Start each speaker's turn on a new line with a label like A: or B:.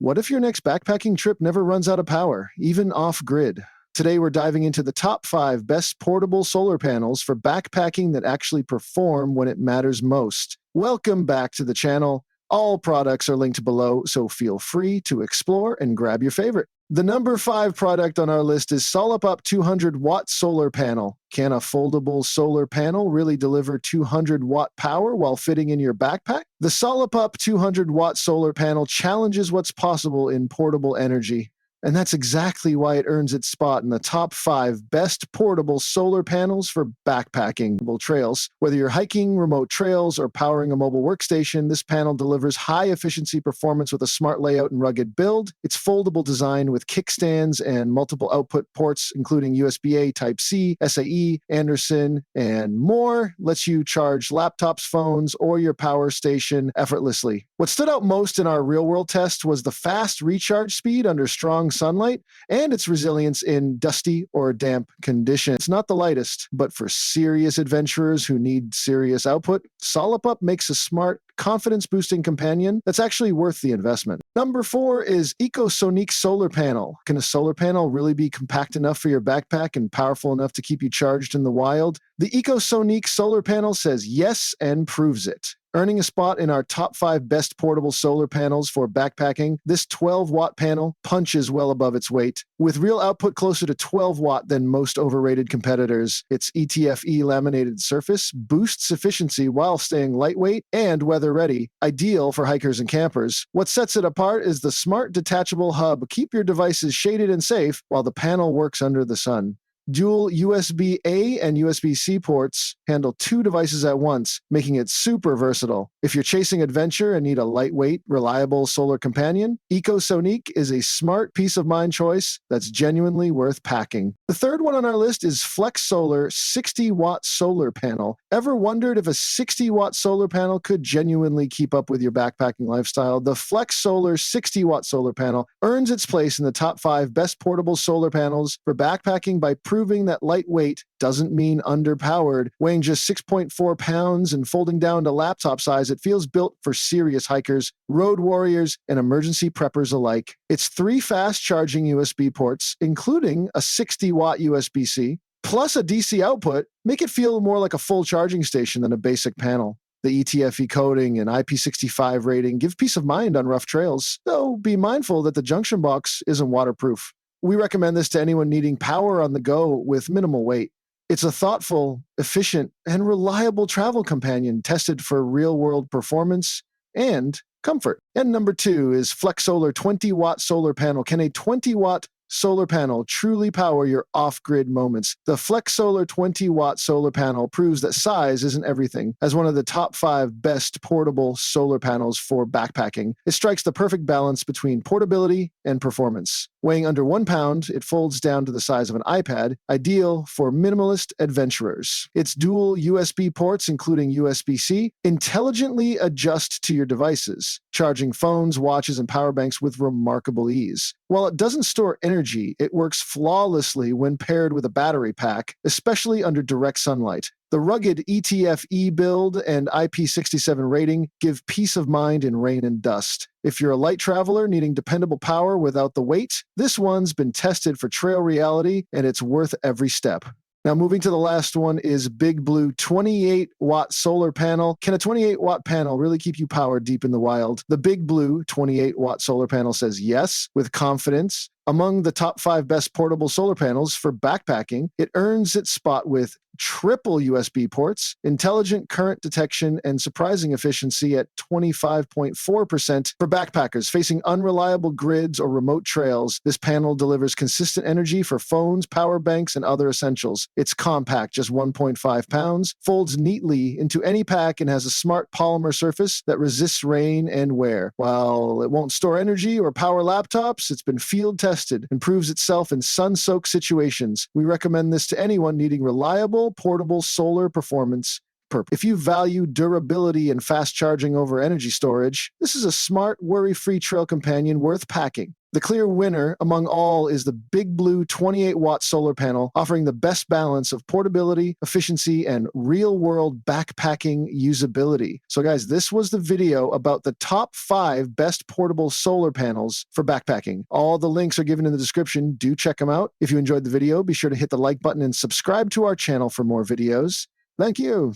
A: What if your next backpacking trip never runs out of power, even off-grid? Today, we're diving into the top 5 best portable solar panels for backpacking that actually perform when it matters most. Welcome back to the channel. All products are linked below, so feel free to explore and grab your favorite. The number 5 product on our list is SOLUPUP 200-watt solar panel. Can a foldable solar panel really deliver 200-watt power while fitting in your backpack? The SOLUPUP 200-watt solar panel challenges what's possible in portable energy. And that's exactly why it earns its spot in the top 5 best portable solar panels for backpacking trails. Whether you're hiking remote trails or powering a mobile workstation, this panel delivers high-efficiency performance with a smart layout and rugged build. Its foldable design with kickstands and multiple output ports, including USB-A, Type-C, SAE, Anderson, and more, lets you charge laptops, phones, or your power station effortlessly. What stood out most in our real-world test was the fast recharge speed under strong sunlight and its resilience in dusty or damp conditions. It's not the lightest, but for serious adventurers who need serious output, SOLUPUP makes a smart, confidence-boosting companion that's actually worth the investment. Number 4 is Ecosonique Solar Panel. Can a solar panel really be compact enough for your backpack and powerful enough to keep you charged in the wild? The Ecosonique Solar Panel says yes and proves it. Earning a spot in our top 5 best portable solar panels for backpacking, this 12-watt panel punches well above its weight. With real output closer to 12-watt than most overrated competitors, its ETFE laminated surface boosts efficiency while staying lightweight and weather-ready, ideal for hikers and campers. What sets it apart is the smart detachable hub. Keep your devices shaded and safe while the panel works under the sun. Dual USB-A and USB-C ports handle 2 devices at once, making it super versatile. If you're chasing adventure and need a lightweight, reliable solar companion, Ecosonique is a smart peace of mind choice that's genuinely worth packing. The third one on our list is FlexSolar 60-watt solar panel. Ever wondered if a 60-watt solar panel could genuinely keep up with your backpacking lifestyle? The FlexSolar 60-watt solar panel earns its place in the top 5 best portable solar panels for backpacking by proving that lightweight doesn't mean underpowered. Weighing just 6.4 pounds and folding down to laptop size, it feels built for serious hikers, road warriors, and emergency preppers alike. Its 3 fast-charging USB ports, including a 60-watt USB-C, plus a DC output, make it feel more like a full charging station than a basic panel. The ETFE coating and IP65 rating give peace of mind on rough trails, though be mindful that the junction box isn't waterproof. We recommend this to anyone needing power on the go with minimal weight. It's a thoughtful, efficient, and reliable travel companion tested for real-world performance and comfort. And number 2 is FlexSolar 20-watt solar panel. Can a 20-watt solar panel truly power your off-grid moments? The FlexSolar 20-watt solar panel proves that size isn't everything. As one of the top 5 best portable solar panels for backpacking, it strikes the perfect balance between portability and performance. Weighing under 1 pound, it folds down to the size of an iPad, ideal for minimalist adventurers. Its dual USB ports, including USB-C, intelligently adjust to your devices, charging phones, watches, and power banks with remarkable ease. While it doesn't store energy, it works flawlessly when paired with a battery pack, especially under direct sunlight. The rugged ETFE build and IP67 rating give peace of mind in rain and dust. If you're a light traveler needing dependable power without the weight, this one's been tested for trail reality, and it's worth every step. Now, moving to the last one is BigBlue 28-watt solar panel. Can a 28-watt panel really keep you powered deep in the wild? The BigBlue 28-watt solar panel says yes with confidence. Among the top 5 best portable solar panels for backpacking, it earns its spot with triple USB ports, intelligent current detection, and surprising efficiency at 25.4% for backpackers facing unreliable grids or remote trails. This panel delivers consistent energy for phones, power banks, and other essentials. It's compact, just 1.5 pounds, folds neatly into any pack, and has a smart polymer surface that resists rain and wear. While it won't store energy or power laptops, it's been field tested and proves itself in sun-soaked situations. We recommend this to anyone needing reliable, portable solar performance. If you value durability and fast charging over energy storage, this is a smart, worry-free trail companion worth packing. The clear winner among all is the BigBlue 28-watt solar panel, offering the best balance of portability, efficiency, and real-world backpacking usability. So guys, this was the video about the top 5 best portable solar panels for backpacking. All the links are given in the description. Do check them out. If you enjoyed the video, be sure to hit the like button and subscribe to our channel for more videos. Thank you.